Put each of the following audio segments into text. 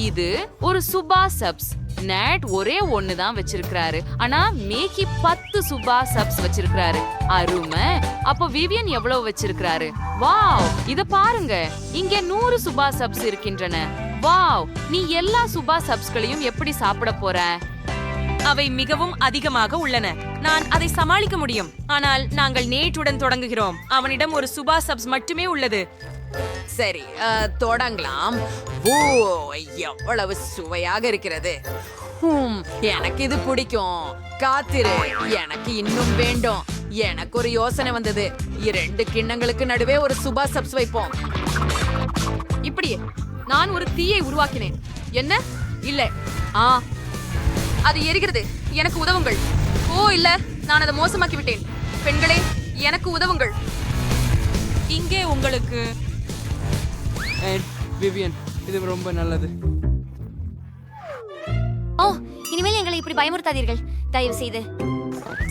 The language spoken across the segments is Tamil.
இது ஒரு சுபா சப்ஸ். நேட் ஒரே ஒண்ணுதான் வச்சிருக்காரு. ஆனா மேகி 10 சுபா சப்ஸ் வச்சிருக்காரு. அருமை. அப்போ விவியன் எவ்வளவு வச்சிருக்காரு? வாவ், இத பாருங்க. இங்க 100 சுபா சப்ஸ் இருக்கின்றன. வாவ், நீ எல்லா சுபா சப்ஸ்களையும் எப்படி சாப்பிட போற? அவை மிகவும் அதிகமாக உள்ளன. நான் அதை சமாளிக்க முடியும். ஆனால் நாங்கள் நேட்டுடன் தொடங்குகிறோம். அவனிடம் ஒரு சுபா சப்ஸ் மட்டுமே உள்ளது. சரி, தொடங்கலாம். ஓ, எவ்வளவு சுவையாக இருக்கிறது. எனக்கு இது பிடிக்கும். காத்திரு, எனக்கு இன்னும் வேண்டும். எனக்கு ஒரு யோசனை வந்தது. 2 கிண்ணங்களுக்கு நடுவே ஒரு சுபா சப்ஸ் வைப்போம். இப்படியே நான் ஒரு தீயை உருவாக்கினேன். என்ன? இல்ல. அது எரிகிறது. எனக்கு உதவுங்கள். ஓ இல்ல, நான் அதை மோசமாக்கி விட்டேன். பெண்களே, எனக்கு உதவுங்கள். இங்கே உங்களுக்கு விவியன், இது ரொம்ப நல்லது. ஓ, இனிமேல் எங்களை இப்படி பயமுறுத்தாதீர்கள், தயவு செய்து.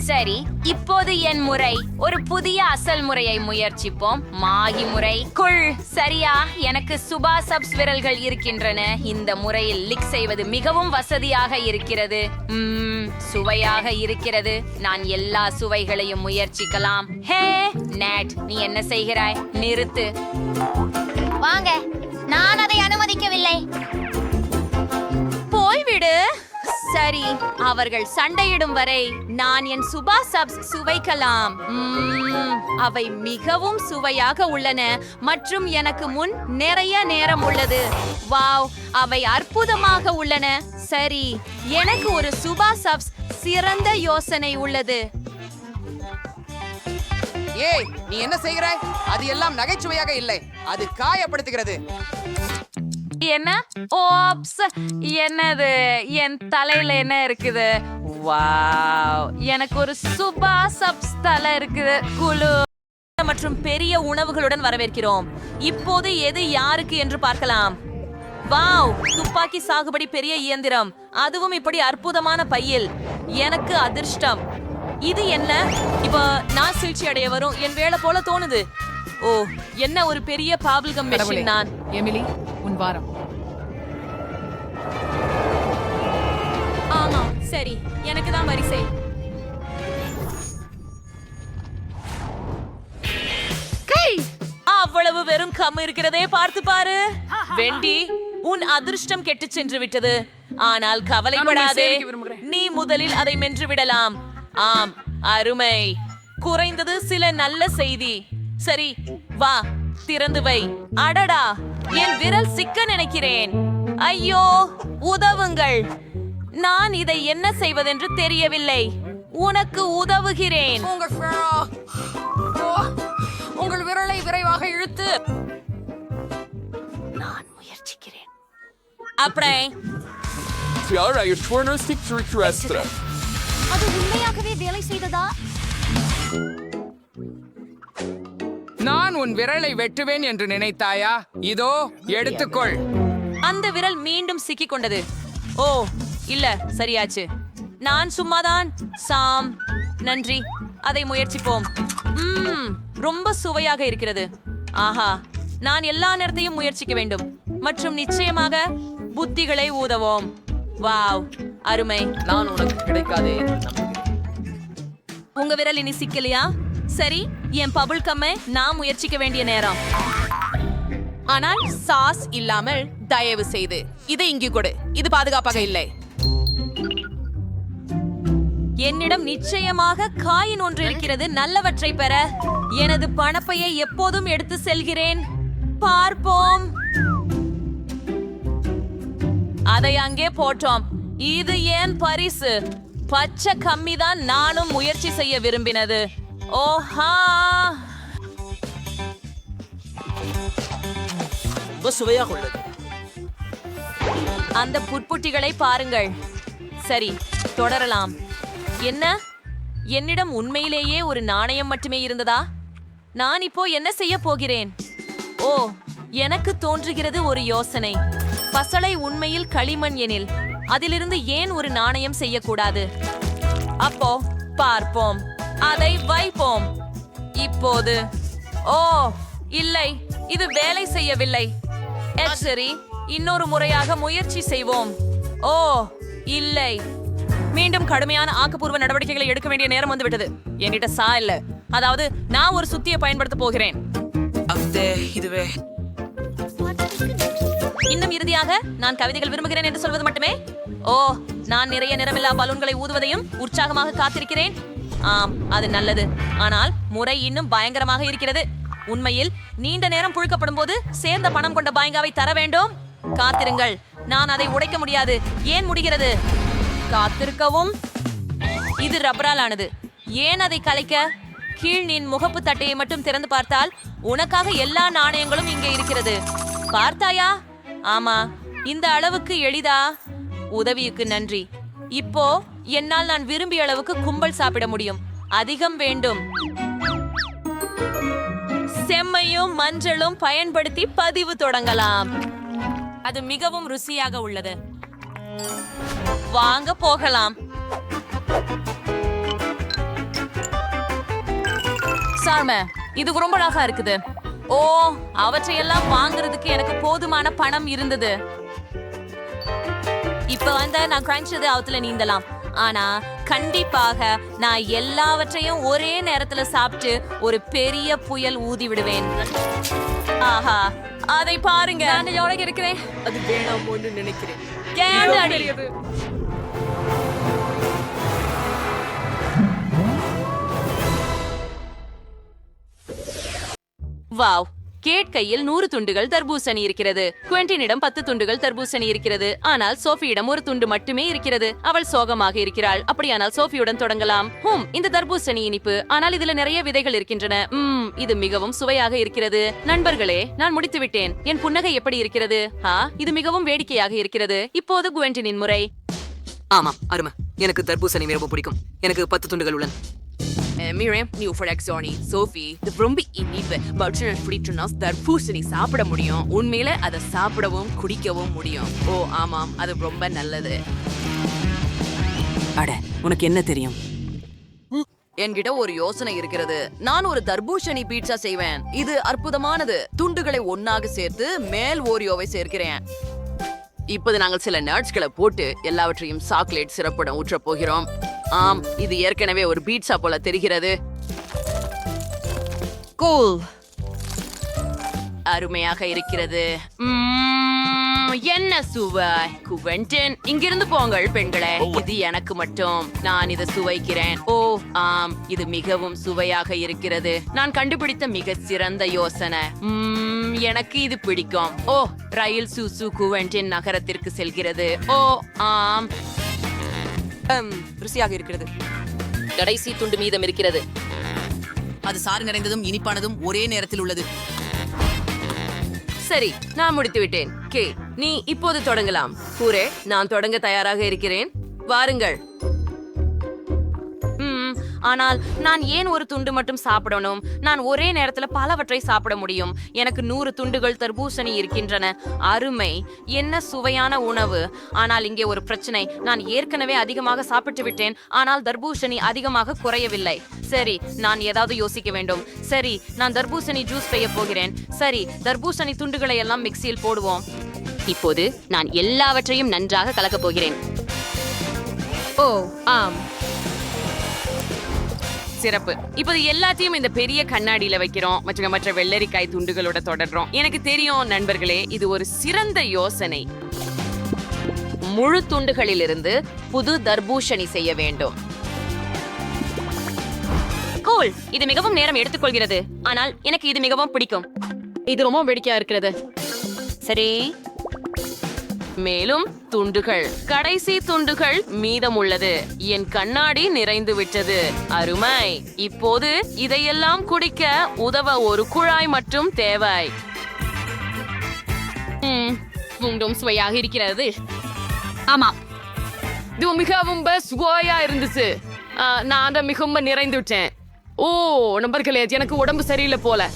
சரி, இப்போது என் முறை. ஒரு புதிய அசல் முறையை முயற்சிப்போம். மாகி முறை. குள். சரியா, எனக்கு சுபா சப்ஸ் விரல்கள் இருக்கின்றன. இந்த முறையில் லிக் செய்வது மிகவும் வசதியாக இருக்கிறது. சுவையாக இருக்கிறது. நான் எல்லா சுவைகளையும் முயற்சிக்கலாம். ஹே நேட், நீ என்ன செய்கிறாய்? நிறுத்து. வாங்க, நான் அதை அனுமதிக்கவில்லை. போய்விடு. சரி, அவர்கள் சண்டையிடும் வரை நான் என் சுபா சப்ஸ் சுவைக்கலாம். அவை மிகவும் சுவையாக உள்ளன மற்றும் எனக்கு முன் நிறைய நேரம் உள்ளது. வாவ், அவை அற்புதமாக உள்ளன. சரி, எனக்கு ஒரு சுபா சப்ஸ் சிறந்த யோசனை உள்ளது. ஏய், நீ என்ன செய்கிறாய்? அது எல்லாம் நகைச்சுவையாக இல்லை, அது காயப்படுத்துகிறது. என்ன? ஓப்ஸ், என்னது? என் தலையில என்ன இருக்குது? வாவ், எனக்கு ஒரு சுபா சப்ஸ் தலை இருக்குது. குழு மற்றும் பெரிய உணவுகளுடன் வரவேற்கிறோம். இப்போது எது யாருக்கு என்று பார்க்கலாம். வாவ், துப்பாக்கி சாகுபடி பெரிய இயந்திரம், அதுவும் இப்படி அற்புதமான பையில். எனக்கு அதிர்ஷ்டம். இது என்ன? இப்ப நான் சிகிச்சை அடைய வரும் என் வேலை போல தோணுது. ஓ, என்ன ஒரு பெரிய பாபிள்கம் மெஷின். நான் எமிலி, உன் வாரம். ஆமா, சரி, எனக்கு தான் வரிசை. அவ்வளவு வெறும் கம் இருக்கிறதே, பார்த்து பாரு. வெண்டி, உன் அதிர்ஷ்டம் கெட்டு சென்று விட்டது. ஆனால் கவலைப்படாதே, நீ முதலில் அதை மென்று விடலாம். ஆம், அருமை. குறைந்தது சில நல்ல செய்தி. சரி, வா, திறந்து வை. அடடா, என் விரல் சிக்க நினைக்கிறேன். ஐயோ, உதவுங்கள். நான் இதை என்ன செய்வதென்று தெரியவில்லை. உனக்கு உதவுகிறேன். உங்கள் விரலை விரைவாக இழுத்து. நான் முயற்சிக்கிறேன். அப்படியே Tiara, je journalistiek terrestre. அது உண்மையாகவே வேலை செய்ததா? நான் உன் விரலை வெட்டுவேன் என்று நினைத்தாயா? இதோ எடுத்துக்கொள். அந்த விரல் மீண்டும் சிக்கிக் கொண்டது. ஓ இல்ல, சரியாச்சு. நான் சும்மாதான். சாம், நன்றி. அதை முயற்சிப்போம். ரொம்ப சுவையாக இருக்கிறது. ஆஹா, நான் எல்லா நேரத்தையும் முயற்சிக்க வேண்டும் மற்றும் நிச்சயமாக புத்திகளை ஊதவோம். வாவ், அருமை. நான் உனக்கு கிடைக்காதே நம்புகிறேன். உங்க விரல் இனி சிக்கலையா? சரி, என் பபுள் கம்மை நான் முயற்சிக்க வேண்டிய நேரம். ஆனால் சாஸ் இல்லாமல் தயவு செய்து இதை இங்கு கொடு. இது பாதுகாப்பாக இல்லை. என்னிடம் நிச்சயமாக காயின் ஒன்று இருக்கிறது. நல்லவற்றை பெற எனது பணப்பையை எப்போதும் எடுத்து செல்கிறேன். பார்ப்போம். அதை அங்கே போட்டோம். இது ஏன் பரிசு? பச்சை கம்மிதான் நானும் முயற்சி செய்ய விரும்பினது. ஓஹா, சுவையாக உள்ளது. அந்த புட்புட்டிகளை பாருங்கள். சரி, தொடரலாம். என்ன? என்னிடம் உண்மையிலேயே ஒரு நாணயம் மட்டுமே இருந்ததா? நான் இப்போ என்ன செய்ய போகிறேன்? ஓ, எனக்கு தோன்றுகிறது ஒரு யோசனை. பசளை உண்மையில் களிமண் எனில் அதிலிருந்து ஏன் ஒரு நாணயம் செய்யக்கூடாது? அப்போ பார்ப்போம். அதை வைப்போம். இப்போது ஓ இல்லை, இது வேலை செய்யவில்லை. சரி, இன்னொரு முறையாக முயற்சி செய்வோம். ஓ இல்லை, மீண்டும் கடுமையான ஆக்கப்பூர்வ நடவடிக்கைகளை எடுக்க வேண்டிய நேரம் வந்துவிட்டது. என்கிட்ட சா இல்ல, அதாவது நான் ஒரு சுத்தியை பயன்படுத்த போகிறேன். இதுவே இன்னும் இறுதியாக நான் கவிதைகள் விரும்புகிறேன் என்று சொல்வது மட்டுமே. ஓ, நான் நிறைய நிறமில்லா பலூன்களை ஊதுவதையும் உற்சாகமாக காத்திருக்கிறேன். ஆம், அது நல்லது. ஆனால் முறை இன்னும் பயங்கரமாக இருக்கிறது. உண்மையில் நீண்ட நேரம் புழுக்கப்படும் போது சேர்ந்த பணம் கொண்ட பாயங்காவை தர வேண்டும். காத்திருங்கள், நான் அதை உடைக்க முடியாது. ஏன் முடிகிறது? காத்திருக்கவும். இது ரப்பரால் ஆனது. ஏன் அதை கலைக்க? கீழ் நீ முகப்பு தட்டையை மட்டும் திறந்து பார்த்தால் உனக்காக எல்லா நாணயங்களும் இங்கே இருக்கிறது. பார்த்தாயா? ஆமா, இந்த அளவுக்கு எளிதா? உதவிக்கு நன்றி. இப்போ என்னால் நான் விரும்பிய அளவுக்கு கும்பல் சாப்பிட முடியும். அதிகம் வேண்டும். செம்மையும் மஞ்சளும் பயன்படுத்தி பதிவு தொடங்கலாம். அது மிகவும் ருசியாக உள்ளது. வாங்க போகலாம். சார்ம, இது ரொம்ப அழகா இருக்குது. ஓ, அவற்றையெல்லாம் வாங்குறதுக்கு எனக்கு போதுமான பணம் இருந்தது. இப்ப நான் கிரன்ச்சது அவத்துல நீந்தலாம். ஆனா கண்டிப்பாக நான் எல்லாவற்றையும் ஒரே நேரத்துல சாப்பிட்டு ஒரு பெரிய புயல் ஊதி விடுவேன். ஆஹா, அதை பாருங்க. நான் எவ்வளவு இருக்கிறேன். அது வேணாமோன்னு நினைக்கிறேன். வாவ், கேட் கையில் 100 துண்டுகள் தர்பூசணி இருக்கிறது. குவென்டினிடம் 10 துண்டுகள் தர்பூசணி இருக்கிறது. ஆனால் சோஃபியிடம் ஒரு துண்டு மட்டுமே இருக்கிறது. அவள் சோகமாக இருக்கிறாள். அப்படியானால் சோஃபியுடன் தொடங்கலாம். இந்த தர்பூசணி இனிப்பு, ஆனால் இதுல நிறைய விதைகள் இருக்கின்றன. இது மிகவும் சுவையாக இருக்கிறது. நண்பர்களே, நான் முடித்து விட்டேன். என் புன்னகை எப்படி இருக்கிறது? இது மிகவும் வேடிக்கையாக இருக்கிறது. இப்போது குவென்டினின் முறை. ஆமா, அருமை. எனக்கு தர்பூசணி ரொம்ப பிடிக்கும். எனக்கு 10 துண்டுகள் உள்ளன. Miriam, நீ ஃப்ரெக்ஸோனி சோஃபி, இது ரொம்ப இனிப்பு. பட்சன் ஃப்ரீட்னா தர்பூசணி சாப்பிட முடியும். உண்மையில அதை சாப்பிடவும் குடிக்கவும் முடியும். ஓ ஆமாம், அது ரொம்ப நல்லது. அட, உனக்கு என்ன தெரியும்? என்கிட்ட ஒரு யோசனை இருக்கிறது. நான் ஒரு தர்பூசணி பீட்சா செய்வேன். இது அற்புதமானது. துண்டுகளை ஒன்னாக சேர்த்து மேல் ஓரியோவை சேர்க்கிறேன். இப்போது நாங்கள் சில நட்ஸ்களை போட்டு எல்லாவற்றையும் சாக்லேட் சிறப்புடன் ஊற்ற போகிறோம். ஆம், இது ஏற்கனவே ஒரு பீட்சா போல தெரிகிறது. கூல், அருமையாக இருக்கிறது. என்ன சுவை! குவென்டின், இங்கிருந்து போங்கள் பெண்களே. இது எனக்கு மட்டும். நான் இதை சுவைக்கிறேன். ஓ ஆம், இது மிகவும் சுவையாக இருக்கிறது. நான் கண்டுபிடித்த மிக சிறந்த யோசனை. எனக்கு இது பிடிக்கும். ஓ, ரயில் சூசு குவென்டின் நகரத்திற்கு செல்கிறது. ஓ ஆம், ருசியாக இருக்கிறது. கடைசி துண்டு மீதம் இருக்கிறது. அது சாறு நிறைந்ததும் இனிப்பானதும் ஒரே நேரத்தில் உள்ளது. சரி, நான் முடித்து விட்டேன். கே, நீ இப்போது தொடங்கலாம். கூரே, நான் தொடங்க தயாராக இருக்கிறேன். வாருங்கள். ஆனால் நான் ஏன் ஒரு துண்டு மட்டும் சாப்பிடணும்? நான் ஒரே நேரத்துல பலவற்றை சாப்பிட முடியும். எனக்கு 100 துண்டுகள் தர்பூசணி இருக்கின்றன. அருமை, என்ன சுவையான உணவு. ஆனால் இங்கே ஒரு பிரச்சனை. நான் ஏற்கனவே அதிகமாக சாப்பிட்டு விட்டேன். ஆனால் தர்பூசணி அதிகமாக குறையவில்லை. சரி, நான் ஏதாவது யோசிக்க வேண்டும். சரி, நான் தர்பூசணி ஜூஸ் செய்ய போகிறேன். சரி, தர்பூசணி துண்டுகளை எல்லாம் மிக்சியில் போடுவோம். இப்போது நான் எல்லாவற்றையும் நன்றாக கலக்கப் போகிறேன். ஓ ஆம், சிறப்பு. இப்போது எல்லாத்தையும் இந்த பெரிய கண்ணாடியில வைக்கிறோம். மற்ற வெள்ளரிக்காய் துண்டுகளோட தொடர்றோம். எனக்கு தெரியும் நண்பர்களே, இது ஒரு சிறந்த யோசனை. முழு துண்டுகளிலிருந்து புது தர்பூசணி செய்ய வேண்டும். கூல், இது மிகவும் நேரம் எடுத்துக்கொள்கிறது. ஆனால் எனக்கு இது மிகவும் பிடிக்கும். இது ரொம்ப வேடிக்கையா இருக்கிறது. சரி, மேலும் துண்டுகள், கடைசி துண்டுகள் மீதம் உள்ளது. என் கண்ணாடி நிறைந்து விட்டது. அருமை. இப்போது இதையெல்லாம் குடிக்க உதவ ஒரு குழாய் மட்டும் தேவை. மீண்டும் சுவையாக இருக்கிறது. ஆமா, இது மிகவும் சுவையா இருந்துச்சு. நான் மிகவும் நிறைந்து விட்டேன். ஓ நண்பர்களே, எனக்கு உடம்பு சரியில்லை போல.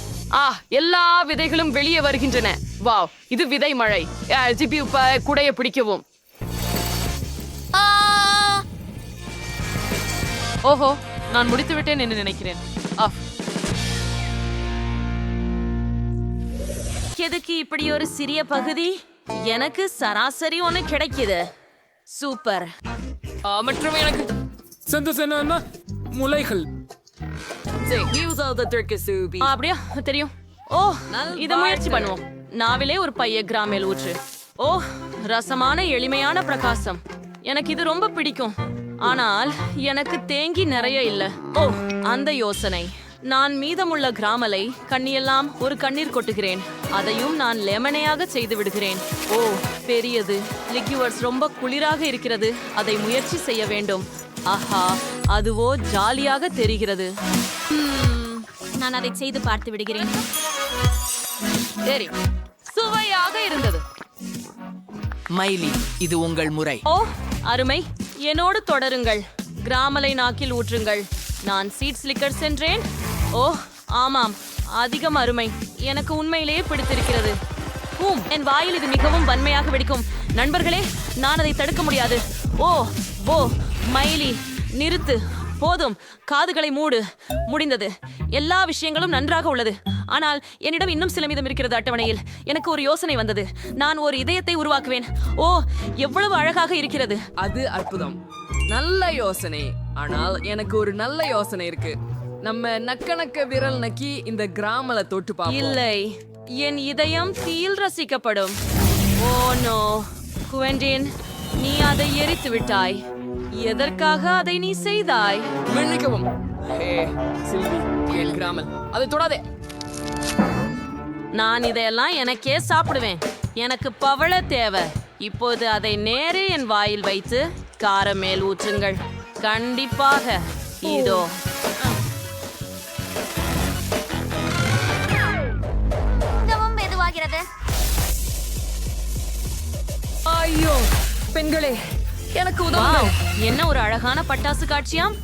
எல்லா விதைகளும் வெளியே வருகின்றன. வாவ், இது விதை மழை. ஜிபி குடைய பிடிக்கவும். ஓஹோ, நான் முடித்து விட்டேன் என்று நினைக்கிறேன். எனக்கு எதுக்கு இப்படி ஒரு சிறிய பகுதி? எனக்கு சராசரி ஒண்ணு கிடைக்குது. சூப்பர். மற்றும் எனக்கு சந்தோஷம் முலைகள். அப்படியா தெரியும். ஓ இத முயற்சி பண்ணுவோம். நாவிலே ஒரு பைய கிராமேல் ஊற்று. ஓ ரசமான எளிமையான பிரகாசம். எனக்கு இது ரொம்ப பிடிக்கும். ஆனால் எனக்கு தேங்கி நிறைய இல்ல. ஓ அந்த யோசனை. நான் மீதமுள்ள கிராமலை கண்ணியெல்லாம் ஒரு கண்ணீர் கொட்டுகிறேன். அதையும் நான் லெமனையாக செய்து விடுகிறேன். ஓ பெரியது. லிக்யூவர்ஸ் ரொம்ப குளிராக இருக்கிறது. அதை முயற்சி செய்ய வேண்டும். ஆஹா அதுவோ ஜாலியாக தெரிகிறது. நான் அதை செய்து பார்த்து விடுகிறேன். சரி சுவையாக இருந்தது. மைலி, இது உங்கள் முறை. ஓ அருமை. என்னோடு தொடருங்கள். கிராமலை நாக்கில் ஊற்றுங்கள். நான் சீட்ஸ் லிக்கர் சென்றேன். ஓ ஆமாம் அதிகம் அருமை. எனக்கு உண்மையிலேயே பிடித்திருக்கிறது. என் வாயில் இது மிகவும் வன்மையாக வெடிக்கும். நண்பர்களே நான் அதை தடுக்க முடியாது. ஓ ஓ மைலி நிறுத்து. போதும், காதுகளை மூடு. முடிந்தது. எல்லா விஷயங்களும் நன்றாக உள்ளது. ஆனால் என்னிடம் இன்னும் சில மீதம் இருக்கிறது அட்டவணையில். எனக்கு ஒரு யோசனை வந்தது. நான் ஒரு இதயத்தை உருவாக்குவேன். ஓ எவ்வளவு அழகாக இருக்கிறது. அது அற்புதம். நல்ல யோசனை. ஆனால் எனக்கு ஒரு நல்ல யோசனை இருக்கு. நம்ம நக்க விரல் நக்கி இந்த கிராமல தொட்டு பார்ப்போம். இல்லை, என் இதயம் தீயில் ரசிக்கப்படும். ஓ நோ குவெண்டின், நீ அதை எரித்து விட்டாய். எதற்காக அதை நீ செய்தாய்? மன்னிக்கவும். ஹே சில்வி, என் கிராமல் அதை தொடாதே. நான் இதையெல்லாம் எனக்கே சாப்பிடுவேன். எனக்கு பவள தேவை. இப்போது அதை நேரே என் வாயில் வைத்து காரம் மேல் ஊற்றுங்கள். கண்டிப்பாக. இதோ மிகவும் மெதுவாகிறது. ஐயோ பெண்களே, எனக்கு வாவ், உதவுங்கள். என்ன ஒரு அழகான பட்டாசு காட்சியாம்.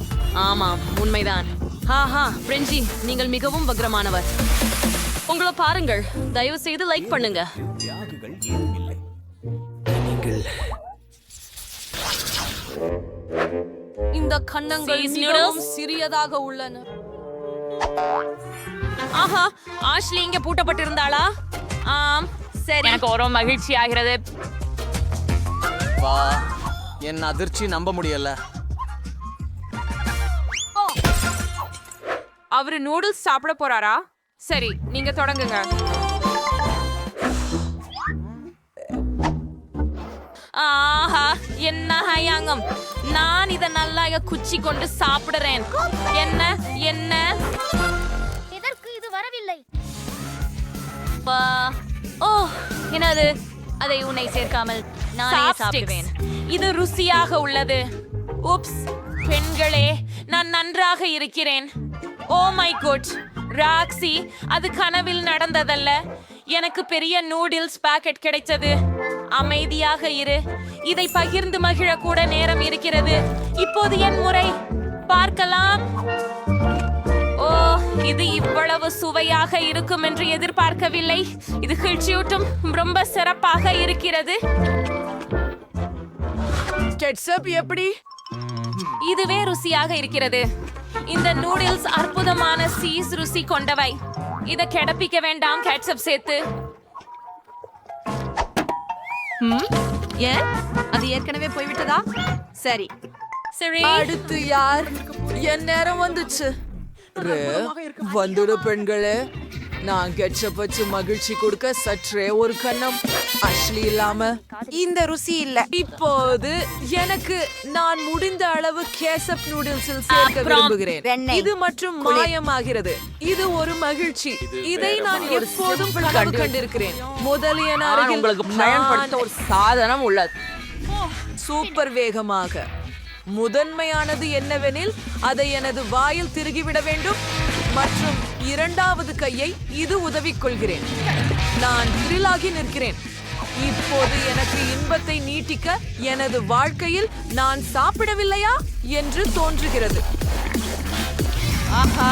ஆமாம் உண்மைதான். ஹாஹா பிரெஞ்சி, நீங்கள் மிகவும் வக்ரமானவர். உங்களை பாருங்கள். தயவு செய்து லைக் பண்ணுங்க. இந்த கன்னங்கள் Cheese மிகவும் noodles. சிறியதாக உள்ளன. ஆஹா ஆஷ்லி இங்க பூட்டப்பட்டிருந்தாளா? ஆம் சரி. எனக்கு ஒரு மகிழ்ச்சி ஆகிறது. வா, என் அதிர்ச்சி நம்ப முடியல. அவரு நூடுல்ஸ் சாப்பிட போறாரா? சரி நீங்க தொடங்குங்க. ஆஹா என்ன ஹயாங்கம். நான் இத நல்லா குச்சி கொண்டு சாப்பிடுறேன். என்ன என்ன எதற்கு இது வரவில்லை? பா. ஓ என்னது? அதை உன்னை சேர்க்காமல் நானே Chopsticks. சாப்பிடுவேன். இது ருசியாக உள்ளது. உப்ஸ் பெண்களே, நான் நன்றாக இருக்கிறேன். ஓ மை குட் ராக்ஸி, அது கனவில் நடந்ததல்ல. எனக்கு பெரிய நூடில்ஸ் பாக்கெட் கிடைத்தது. அமைதியாக இரு. இதை பகிர்ந்து மகிழ கூட நேரம் இருக்கிறது. இப்போது என் முறை. பார்க்கலாம். ஓ இது இவ்வளவு சுவையாக இருக்கும் என்று எதிர்பார்க்கவில்லை. இது கிழ்ச்சியூட்டும். ரொம்ப சிறப்பாக இருக்கிறது. கெட்சப் எப்படி? இதுவே ருசியாக இருக்கிறது. இந்த நூடுல்ஸ் அற்புதமான சீஸ் ருசி கொண்டவை. இத கிடப்பிக்க வேண்டாம் கேட்சப் சேர்த்து. ஏன் அது ஏற்கனவே போய்விட்டதா? சரி, சரி அடுத்து யார்? என் நேரம் வந்துச்சு. வந்துடு பெண்களே. நான் கெட்சப் வச்சு மகிழ்ச்சி கொடுக்க சற்றே ஒரு கண்ணம். அஷ்லி இல்லாம இந்த ருசி இல்ல. இப்போது எனக்கு நான் முடிந்த அளவு கேசப் நூடுல்ஸில் சேர்க்க விரும்புகிறேன். இது மற்றும் மாயமாகிறது. இது ஒரு மகிழ்ச்சி. இதை நான் எப்போதும் கனவு கண்டிருக்கிறேன். முதலிய உங்களுக்கு பயன்படுத்த ஒரு சாதனம் உள்ளது. சூப்பர் வேகமாக. முதன்மையானது என்னவெனில் அதை எனது வாயில் திருகிவிட வேண்டும். மற்றும் இரண்டாவது கையை இது உதவிக் கொள்கிறேன். நான் திரிலாகி நிற்கிறேன். இப்போது எனக்கு இன்பத்தை நீட்டிக்க எனது வாழ்க்கையில் நான் சாப்பிடவில்லையா என்று தோன்றுகிறது. ஆஹா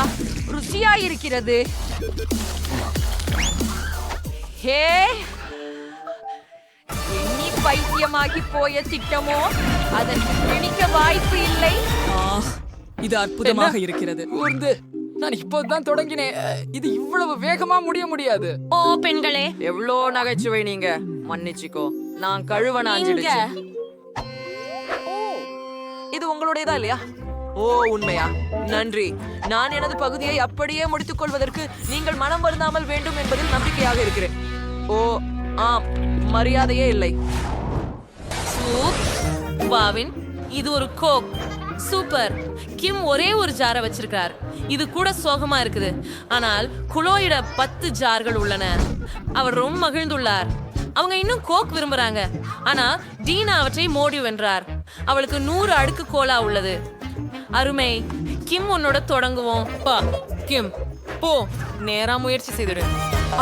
ருசியாயிருக்கிறது. ஹே, எண்ணி பைத்தியமாகி போய திட்டமோ அதற்கு பிடிக்க வாய்ப்பு இல்லை. இது அற்புதமாக இருக்கிறது. ஊர்ந்து நான் இப்போதான் தொடங்கினேன். இது இவ்வளவு வேகமா முடியாது. ஓ பெண்களே, எவ்வளோ நகைச்சுவை நீங்க. மன்னிச்சுக்கோ, நான் கழுவ நாஞ்சிடுச்சு. இது உங்களுடையதா இல்லையா? ஓ உண்மையா? நன்றி. நான் எனது பகுதியை அப்படியே முடித்துக் கொள்வதற்கு நீங்கள் மனம் வருந்தாமல் வேண்டும் என்பதில் நம்பிக்கையாக இருக்கிறேன். ஓ ஆம், மரியாதையே இல்லை. பாவின், இது ஒரு கோக். சூப்பர். கிம் ஒரே ஒரு ஜாரை வச்சிருக்கார். இது கூட சோகமா இருக்குது. ஆனால் குளோயிட 10 ஜார்கள் உள்ளன. அவர் ரொம்ப மகிழ்ந்துள்ளார். அவங்க இன்னும் கோக் விரும்புறாங்க. ஆனா டீனா அவற்றை மோடி வென்றார். அவளுக்கு 100 அடுக்கு கோலா உள்ளது. அருமை. கிம் உன்னோட தொடங்குவோம். பா கிம், போ, நேரா முயற்சி செய்துடு.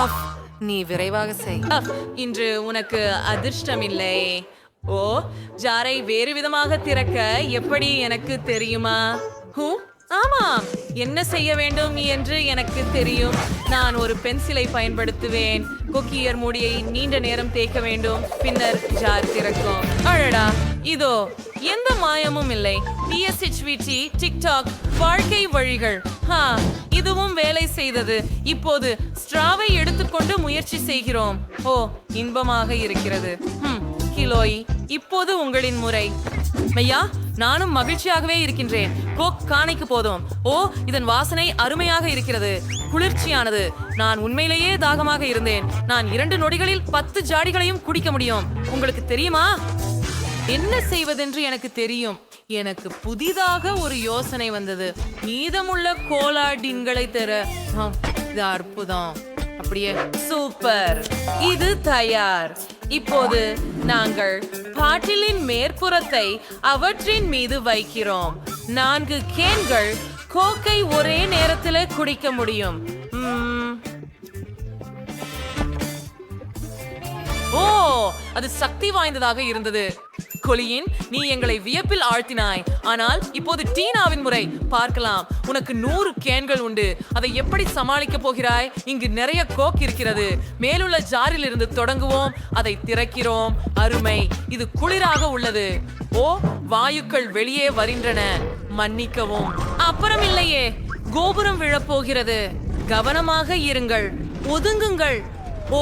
அஃப், நீ விரைவாக செய். இன்று உனக்கு அதிர்ஷ்டம் இல்லை. ஓ, ஜாரை வேறு விதமாக திறக்க எப்படி எனக்கு தெரியுமா? ஆமாம், என்ன செய்ய வேண்டும் என்று எனக்கு தெரியும். நான் ஒரு பென்சிலை பயன்படுத்துவேன். கொக்கியர் மூடியை நீண்ட நேரம் தேய்க்க வேண்டும். பின்னர் ஜார் திறக்கும். அழடா, இதோ எந்த மாயமும் இல்லை. PSHVT, டிக்டாக், வாழ்க்கை வழிகள். இதுவும் வேலை செய்தது. இப்போது ஸ்ட்ராவை எடுத்துக்கொண்டு முயற்சி செய்கிறோம். ஓ, இன்பமாக இருக்கிறது. கிலோய், இப்போது உங்களின் முறை. மையா, நானும் மகிழ்ச்சியாகவே இருக்கின்றேன். கோக் காணைக்கு போதும். ஓ, இதன் வாசனை அருமையாக இருக்கிறது. குளிர்ச்சியானது. நான் உண்மையிலேயே தாகமாக இருந்தேன். நான் 2 நொடிகளில் 10 ஜாடிகளையும் குடிக்க முடியும். உங்களுக்கு தெரியுமா? என்ன செய்வதென்று எனக்கு தெரியும். எனக்கு புதிதாக ஒரு யோசனை வந்தது. மீதமுள்ள கோலா டின்களை தர. இது அற்புதம். அப்படியே சூப்பர். இது தயார். இப்போது நாங்கள் பாட்டிலின் மேற்புறத்தை அவற்றின் மீது வைக்கிறோம். 4 கேன்கள் கோக்கை ஒரே நேரத்தில் குடிக்க முடியும். ஓ, அது சக்தி வாய்ந்ததாக இருந்தது. கொலியின், நீ எங்களை வியப்பில் ஆழ்த்தினாய். ஆனால் இப்போது டீனாவின் முறை. பார்க்கலாம். உனக்கு 100 கேன்கள் உண்டு. அதை எப்படி சமாளிக்க போகிறாய்? இங்கு நிறைய கோக் இருக்கிறது. மேலுள்ள ஜாரில் இருந்து தொடங்குவோம். அதை திறக்கிறோம். அருமை. இது குளிராக உள்ளது. ஓ, வாயுக்கள் வெளியே வருகின்றன. மன்னிக்கவும். அப்புறம் இல்லையே, கோபுரம் விழப்போகிறது. கவனமாக இருங்கள். ஒதுங்குங்கள். ஓ,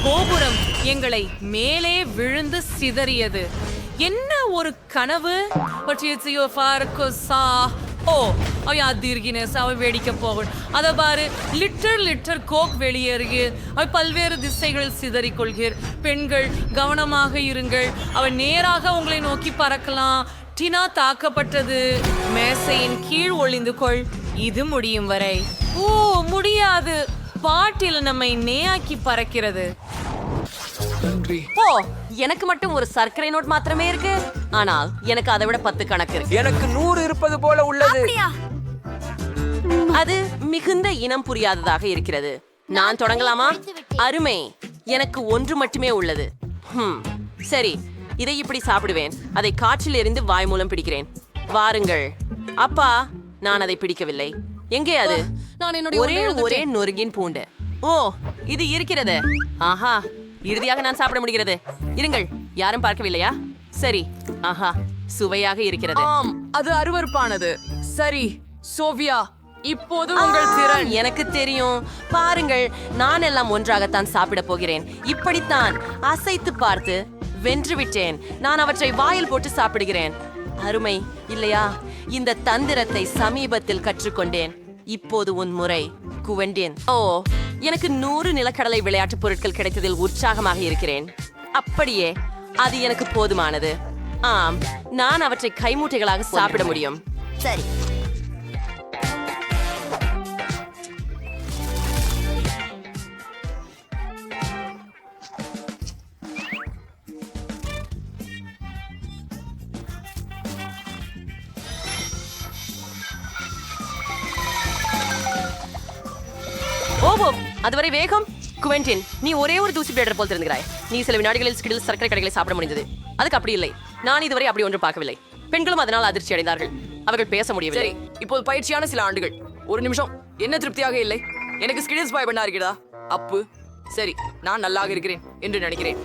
கோபுரம் எங்களை மேலே விழுந்து சிதறியது. என்ன ஒரு கனவு. ஓ, அவ வேடிக்கை போகும். அதை பாரு, லிட்டர் கோக் வெளியேறுக. அவை பல்வேறு திசைகளில் சிதறிக் கொள்கிறார். பெண்கள், கவனமாக இருங்கள். அவள் நேராக உங்களை நோக்கி பறக்கலாம். டினா தாக்கப்பட்டது. மேசையின் கீழ் ஒளிந்து கொள். இது முடியும் வரை. ஓ, முடியாது. பாட்டில் நம்மை நேயாக்கி பறக்கிறது. ஓ, எனக்கு மட்டும் ஒரு சர்க்கரை நோட் மாத்திரமே இருக்கு. ஆனால் எனக்கு அதை விட 10 கணக்கு இருக்கு. எனக்கு 100 இருப்பது போல உள்ளது. அது மிகுந்த இனம் புரியாததாக இருக்கிறது. நான் தொடங்கலாமா? அருமை. எனக்கு 1 மட்டுமே உள்ளது. சரி, இதை இப்படி சாப்பிடுவேன். அதை காற்றில் எறிந்து வாய் மூலம் பிடிக்கிறேன். வாருங்கள். அப்பா, நான் அதை பிடிக்கவில்லை. எங்கே அது? ஒரே நொறுங்கின் பூண்டு. ஓ, இது இருக்கிறது. ஆஹா, இறுதியாக நான் சாப்பிட முடிகிறது. இருங்கள், யாரும் பார்க்கவில்லையா? சரி. ஆஹா, சுவையாக இருக்கிறது. ஆம், அது அருவருப்பானது. சரி, சோவியா, இப்போது உங்கள் திறன். எனக்கு தெரியும். பாருங்கள், நான் எல்லாம் ஒன்றாகத்தான் சாப்பிட போகிறேன். இப்படித்தான் அசைத்து பார்த்து வென்றுவிட்டேன். நான் அவற்றை வாயில் போட்டு சாப்பிடுகிறேன். அருமை இல்லையா? இந்த தந்திரத்தை சமீபத்தில் கற்றுக்கொண்டேன். இப்போது உன் முறை, குவெண்டின். ஓ, எனக்கு 100 நிலக்கடலை விளையாட்டு பொருட்கள் கிடைத்ததில் உற்சாகமாக இருக்கிறேன். அப்படியே, அது எனக்கு போதுமானது. ஆம், நான் அவற்றை கைமூட்டைகளாக சாப்பிட முடியும். சரி. ஓ, அதுவரை வேகம். குவெண்டின், நீ ஒரே ஒரு தூசி பிளேடர் போல் தெரிந்துகிறாய். நீ சில வினாடிகளில் ஸ்கிடில் சர்க்கரை கடைகளை சாப்பிட முடிந்தது. அதுக்கு அப்படி இல்லை. நான் இதுவரை அப்படி ஒன்று பார்க்கவில்லை. பெண்களும் அதனால் அதிர்ச்சி அடைந்தார்கள். அவர்கள் பேச முடியவில்லை. சரி, இப்போது பயிற்சியான சில ஆண்டுகள். ஒரு நிமிஷம். என்ன திருப்தியாக இல்லை? எனக்கு ஸ்கிடில்ஸ் பாய் பண்ணா இருக்கிறதா? அப்பு. சரி, நான் நல்லாக இருக்கிறேன் என்று நினைக்கிறேன்.